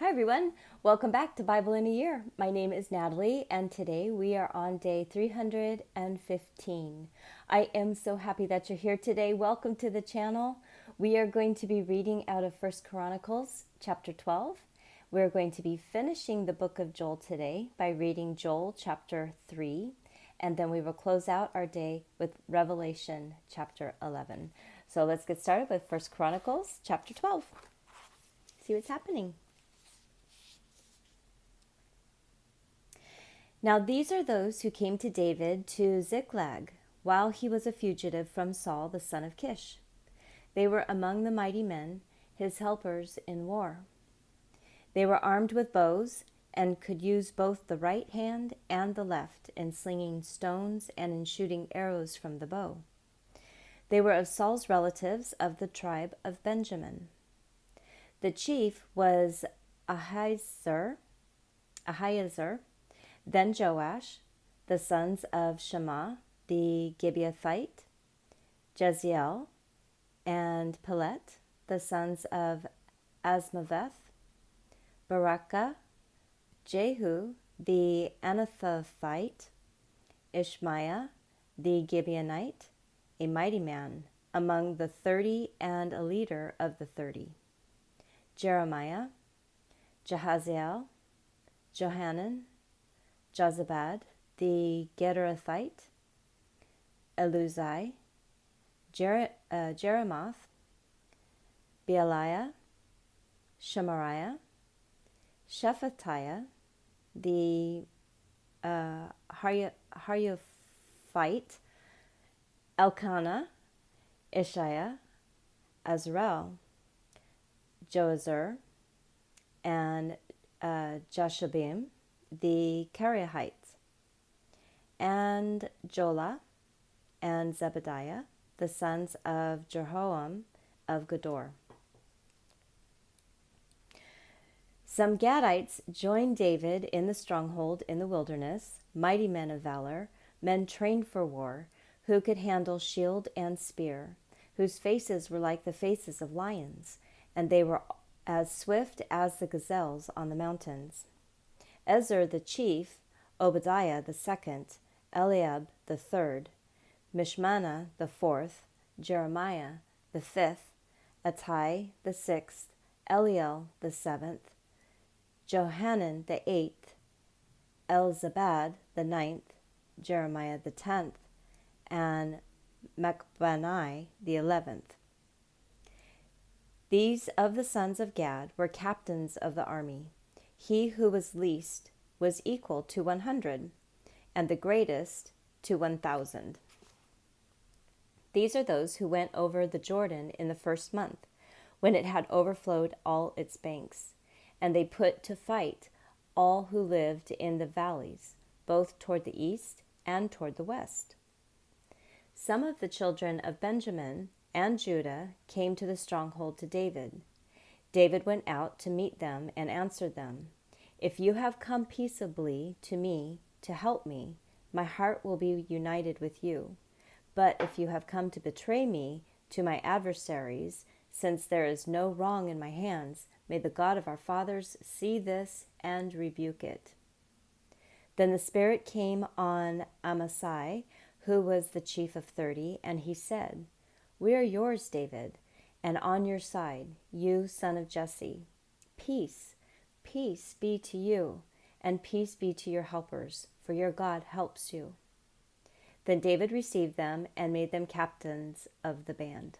Hi everyone, welcome back to Bible in a Year. My name is Natalie and today we are on day 315. I am so happy that you're here today. Welcome to the channel. We are going to be reading out of 1Chronicles chapter 12. We're going to be finishing the book of Joel today by reading Joel chapter 3, and then we will close out our day with Revelation chapter 11. So let's get started with 1Chronicles chapter 12. See what's happening. Now these are those who came to David to Ziklag while he was a fugitive from Saul the son of Kish. They were among the mighty men, his helpers in war. They were armed with bows and could use both the right hand and the left in slinging stones and in shooting arrows from the bow. They were of Saul's relatives of the tribe of Benjamin. The chief was Ahiezer, then Joash, the sons of Shammah the Gibeathite, Jeziel, and Pelet, the sons of Asmaveth, Barakah, Jehu the Anathothite, Ishmaiah the Gibeonite, a mighty man among the 30 and a leader of the 30, Jeremiah, Jahaziel, Johanan, Jozabad the Gederathite, Eluzai, Jeremoth, Bealiah, Shemariah, Shephatiah the Hariophite, Elkanah, Ishiah, Azrael, Joazur, and Jashabim the Kariahite, and Jola and Zebediah, the sons of Jehoam of Gedor. Some Gadites joined David in the stronghold in the wilderness, mighty men of valor, men trained for war, who could handle shield and spear, whose faces were like the faces of lions, and they were as swift as the gazelles on the mountains. Ezer the chief, Obadiah the second, Eliab the third, Mishmana the fourth, Jeremiah the fifth, Attai the sixth, Eliel the seventh, Johanan the eighth, Elzabad the ninth, Jeremiah the 10th, and Machbanai the 11th. These of the sons of Gad were captains of the army. He who was least was equal to 100, and the greatest to 1,000. These are those who went over the Jordan in the first month, when it had overflowed all its banks, and they put to flight all who lived in the valleys, both toward the east and toward the west. Some of the children of Benjamin and Judah came to the stronghold to David. David went out to meet them and answered them, "If you have come peaceably to me to help me, my heart will be united with you. But if you have come to betray me to my adversaries, since there is no wrong in my hands, may the God of our fathers see this and rebuke it." Then the Spirit came on Amasai, who was the chief of 30, and he said, "We are yours, David, and on your side, you son of Jesse. Peace, peace be to you, and peace be to your helpers, for your God helps you." Then David received them and made them captains of the band.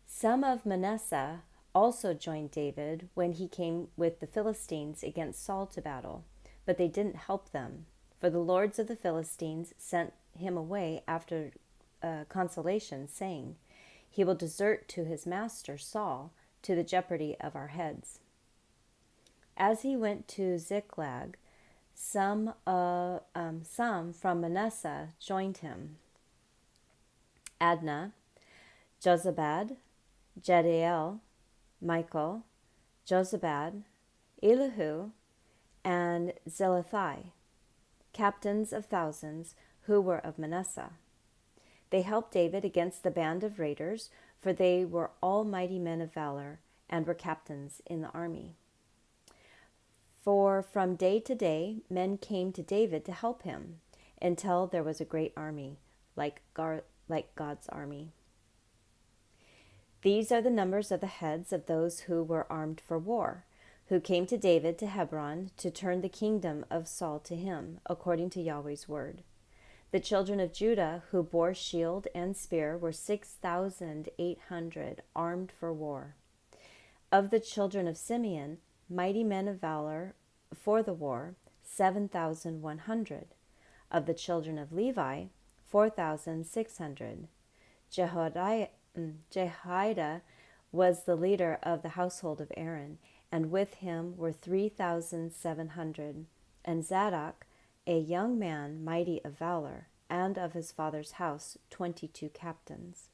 Some of Manasseh also joined David when he came with the Philistines against Saul to battle, but they didn't help them, for the lords of the Philistines sent him away after consolation, saying, "He will desert to his master Saul, to the jeopardy of our heads." As he went to Ziklag, some from Manasseh joined him: Adnah, Jozabad, Jediel, Michael, Jozabad, Elihu, and Zelathai, captains of thousands who were of Manasseh. They helped David against the band of raiders, for they were all mighty men of valor and were captains in the army. For from day to day men came to David to help him, until there was a great army, like God's army. These are the numbers of the heads of those who were armed for war, who came to David to Hebron to turn the kingdom of Saul to him, according to Yahweh's word. The children of Judah who bore shield and spear were 6,800 armed for war. Of the children of Simeon, mighty men of valor for the war, 7,100. Of the children of Levi, 4,600. Jehoiada was the leader of the household of Aaron, and with him were 3,700. And Zadok, a young man mighty of valor, and of his father's house 22 captains.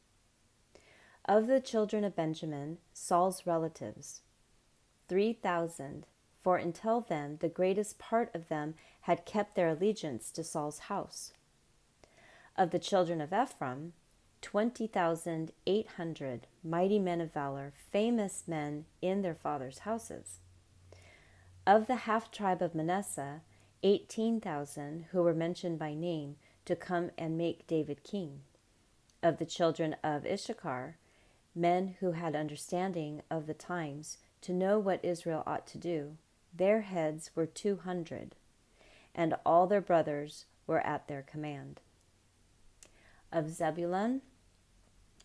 Of the children of Benjamin, Saul's relatives, 3,000, for until then the greatest part of them had kept their allegiance to Saul's house. Of the children of Ephraim, 20,800 mighty men of valor, famous men in their fathers' houses. Of the half-tribe of Manasseh, 18,000 who were mentioned by name to come and make David king. Of the children of Issachar, men who had understanding of the times to know what Israel ought to do, their heads were 200, and all their brothers were at their command. Of Zebulun,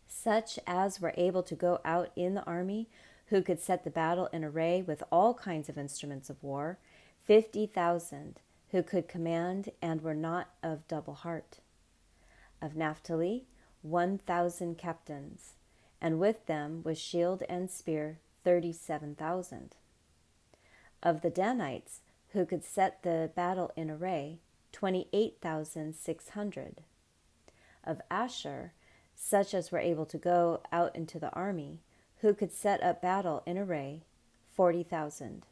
such as were able to go out in the army, who could set the battle in array with all kinds of instruments of war, 50,000, who could command and were not of double heart. Of Naphtali, 1,000 captains, and with them with shield and spear 37,000. Of the Danites, who could set the battle in array, 28,600. Of Asher, such as were able to go out into the army, who could set up battle in array, 40,000.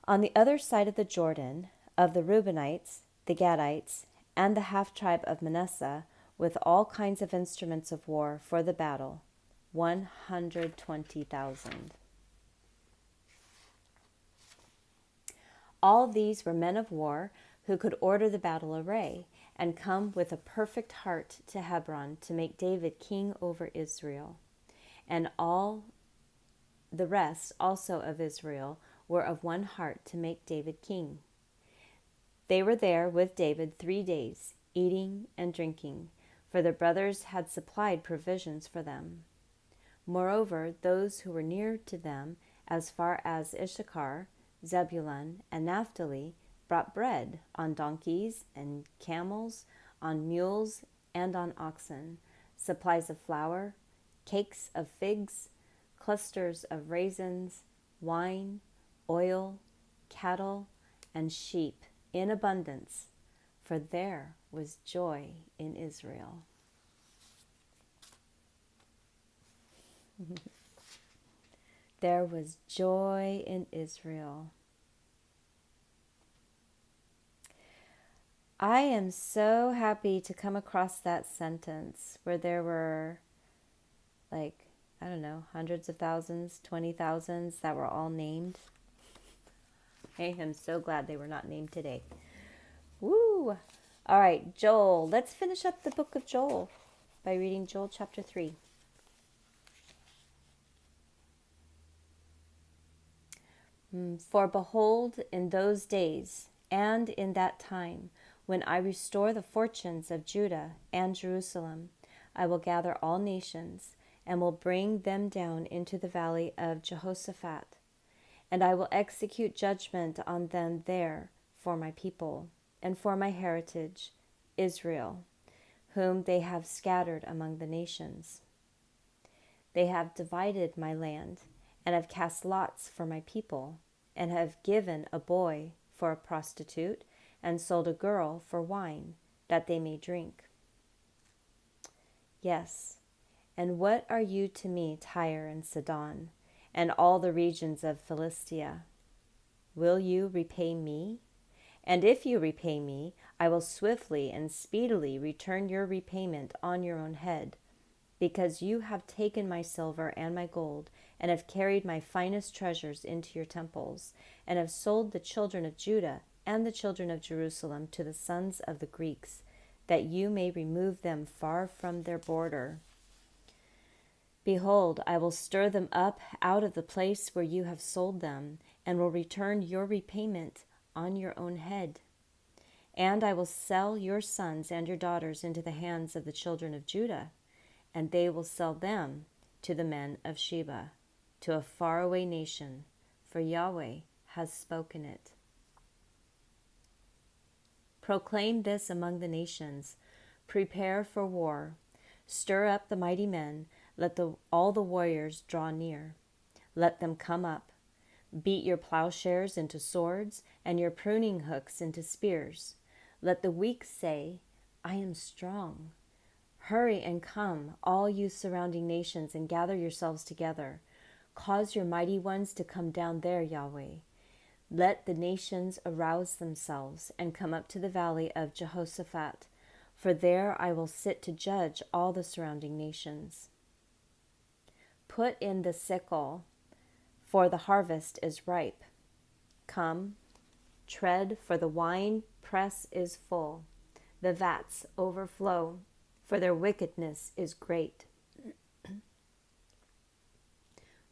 On the other side of the Jordan, of the Reubenites, the Gadites, and the half-tribe of Manasseh, with all kinds of instruments of war for the battle, 120,000. All these were men of war who could order the battle array, and come with a perfect heart to Hebron to make David king over Israel. And all the rest also of Israel were of one heart to make David king. They were there with David 3 days, eating and drinking, for their brothers had supplied provisions for them. Moreover, those who were near to them, as far as Issachar, Zebulun, and Naphtali, brought bread on donkeys and camels, on mules and on oxen, supplies of flour, cakes of figs, clusters of raisins, wine, oil, cattle, and sheep in abundance, for there was joy in Israel. There was joy in Israel. I am so happy to come across that sentence where there were, hundreds of thousands, 20,000s that were all named. I am so glad they were not named today. Woo! All right, Joel. Let's finish up the book of Joel by reading Joel chapter 3. For behold, in those days and in that time, when I restore the fortunes of Judah and Jerusalem, I will gather all nations and will bring them down into the valley of Jehoshaphat, and I will execute judgment on them there for my people and for my heritage, Israel, whom they have scattered among the nations. They have divided my land and have cast lots for my people, and have given a boy for a prostitute and sold a girl for wine, that they may drink. Yes, and what are you to me, Tyre and Sidon, and all the regions of Philistia? Will you repay me? And if you repay me, I will swiftly and speedily return your repayment on your own head, because you have taken my silver and my gold, and have carried my finest treasures into your temples, and have sold the children of Judah and the children of Jerusalem to the sons of the Greeks, that you may remove them far from their border. Behold, I will stir them up out of the place where you have sold them, and will return your repayment on your own head. And I will sell your sons and your daughters into the hands of the children of Judah, and they will sell them to the men of Sheba, to a faraway nation, for Yahweh has spoken it. Proclaim this among the nations. Prepare for war. Stir up the mighty men. Let all the warriors draw near. Let them come up. Beat your plowshares into swords, and your pruning hooks into spears. Let the weak say, I am strong. Hurry and come, all you surrounding nations, and gather yourselves together. Cause your mighty ones to come down there, Yahweh. Let the nations arouse themselves and come up to the valley of Jehoshaphat, for there I will sit to judge all the surrounding nations. Put in the sickle, for the harvest is ripe. Come, tread, for the wine press is full. The vats overflow, for their wickedness is great.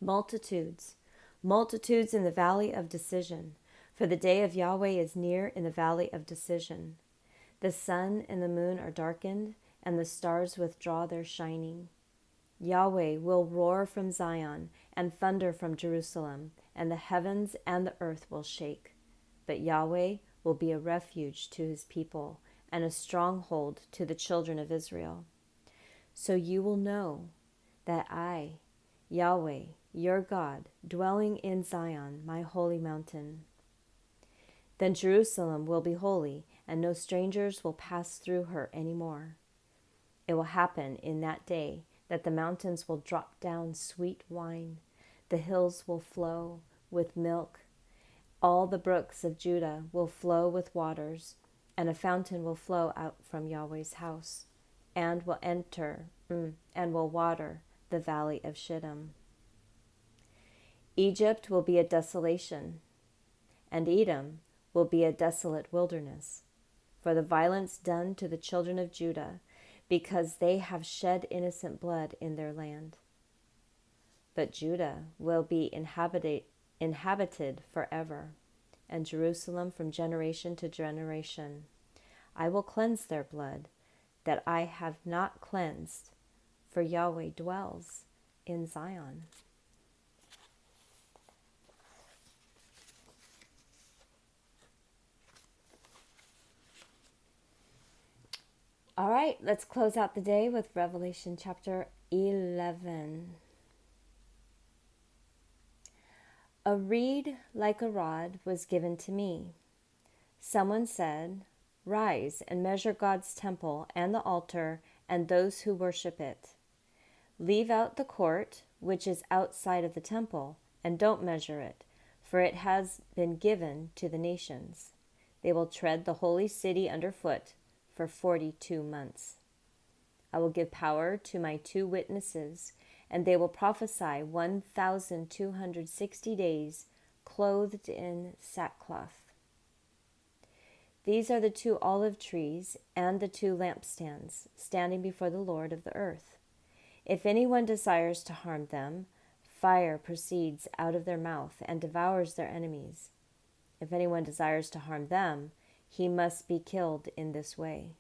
Multitudes, multitudes in the valley of decision, for the day of Yahweh is near in the valley of decision. The sun and the moon are darkened, and the stars withdraw their shining. Yahweh will roar from Zion and thunder from Jerusalem, and the heavens and the earth will shake. But Yahweh will be a refuge to his people and a stronghold to the children of Israel. So you will know that I, Yahweh, your God, dwelling in Zion, my holy mountain. Then Jerusalem will be holy, and no strangers will pass through her any more. It will happen in that day that the mountains will drop down sweet wine, the hills will flow with milk, all the brooks of Judah will flow with waters, and a fountain will flow out from Yahweh's house, and will water the valley of Shittim. Egypt will be a desolation, and Edom will be a desolate wilderness, for the violence done to the children of Judah, because they have shed innocent blood in their land. But Judah will be inhabited forever, and Jerusalem from generation to generation. I will cleanse their blood that I have not cleansed, for Yahweh dwells in Zion. All right, let's close out the day with Revelation chapter 11. A reed like a rod was given to me. Someone said, Rise and measure God's temple and the altar and those who worship it. Leave out the court, which is outside of the temple, and don't measure it, for it has been given to the nations. They will tread the holy city underfoot for 42 months. I will give power to my 2 witnesses, and they will prophesy 1,260 days, clothed in sackcloth. These are the 2 olive trees and the 2 lampstands standing before the Lord of the earth. If anyone desires to harm them, fire proceeds out of their mouth and devours their enemies. If anyone desires to harm them, he must be killed in this way.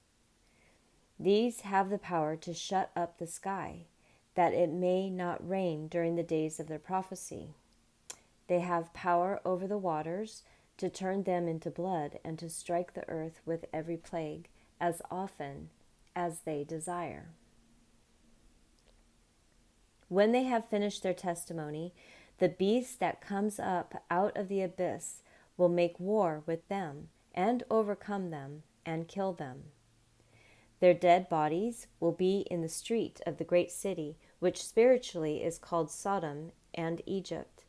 These have the power to shut up the sky, that it may not rain during the days of their prophecy. They have power over the waters, to turn them into blood, and to strike the earth with every plague, as often as they desire. When they have finished their testimony, the beast that comes up out of the abyss will make war with them, and overcome them, and kill them. Their dead bodies will be in the street of the great city, which spiritually is called Sodom and Egypt,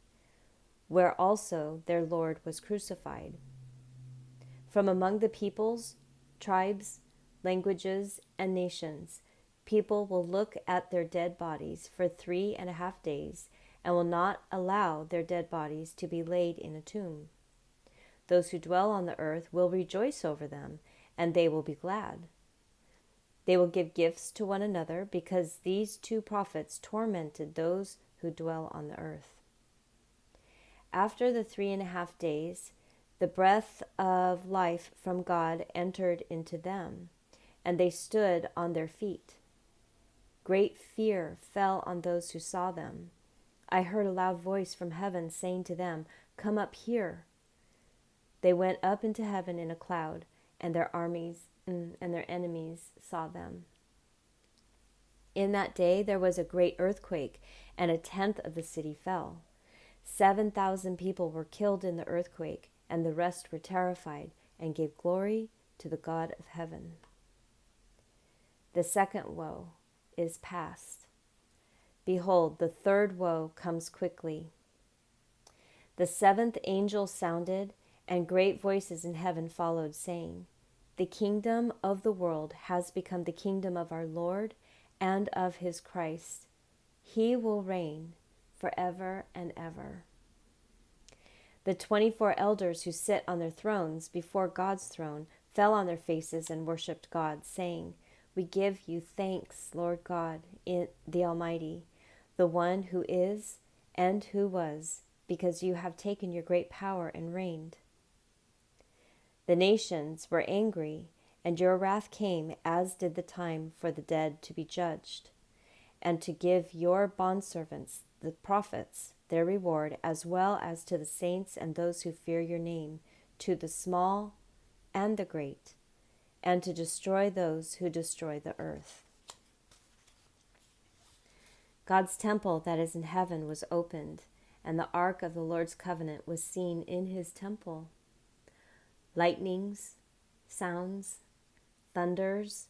where also their Lord was crucified. From among the peoples, tribes, languages, and nations, people will look at their dead bodies for 3.5 days and will not allow their dead bodies to be laid in a tomb. Those who dwell on the earth will rejoice over them, and they will be glad. They will give gifts to one another, because these two prophets tormented those who dwell on the earth. After the 3.5 days, the breath of life from God entered into them, and they stood on their feet. Great fear fell on those who saw them. I heard a loud voice from heaven saying to them, "Come up here." They went up into heaven in a cloud, and their armies and their enemies saw them. In that day there was a great earthquake, and 1/10 of the city fell. 7,000 people were killed in the earthquake, and the rest were terrified and gave glory to the God of heaven. The second woe is past. Behold, the third woe comes quickly. The 7th angel sounded, and great voices in heaven followed, saying, "The kingdom of the world has become the kingdom of our Lord and of his Christ. He will reign forever and ever." The 24 elders who sit on their thrones before God's throne fell on their faces and worshipped God, saying, "We give you thanks, Lord God, the Almighty, the one who is and who was, because you have taken your great power and reigned. The nations were angry, and your wrath came, as did the time for the dead to be judged, and to give your bondservants, the prophets, their reward, as well as to the saints and those who fear your name, to the small and the great, and to destroy those who destroy the earth." God's temple that is in heaven was opened, and the ark of the Lord's covenant was seen in his temple. Lightnings, sounds, thunders,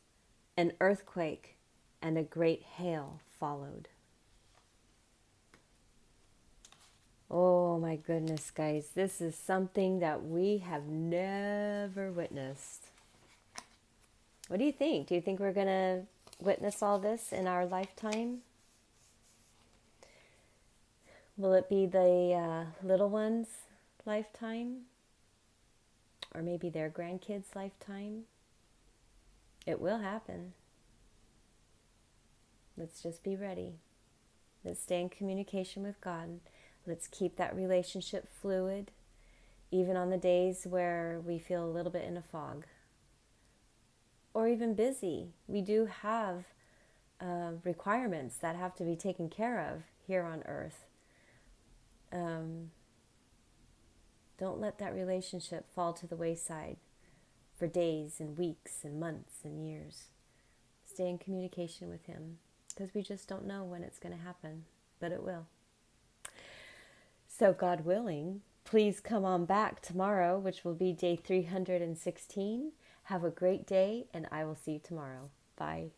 an earthquake, and a great hail followed. Oh my goodness, guys, this is something that we have never witnessed. What do you think? Do you think we're going to witness all this in our lifetime? Will it be the little ones' lifetime? Or maybe their grandkids' lifetime? It will happen. Let's just be ready. Let's stay in communication with God. Let's keep that relationship fluid, even on the days where we feel a little bit in a fog. Or even busy. We do have requirements that have to be taken care of here on earth. Don't let that relationship fall to the wayside for days and weeks and months and years. Stay in communication with him, because we just don't know when it's going to happen, but it will. So God willing, please come on back tomorrow, which will be day 316. Have a great day, and I will see you tomorrow. Bye.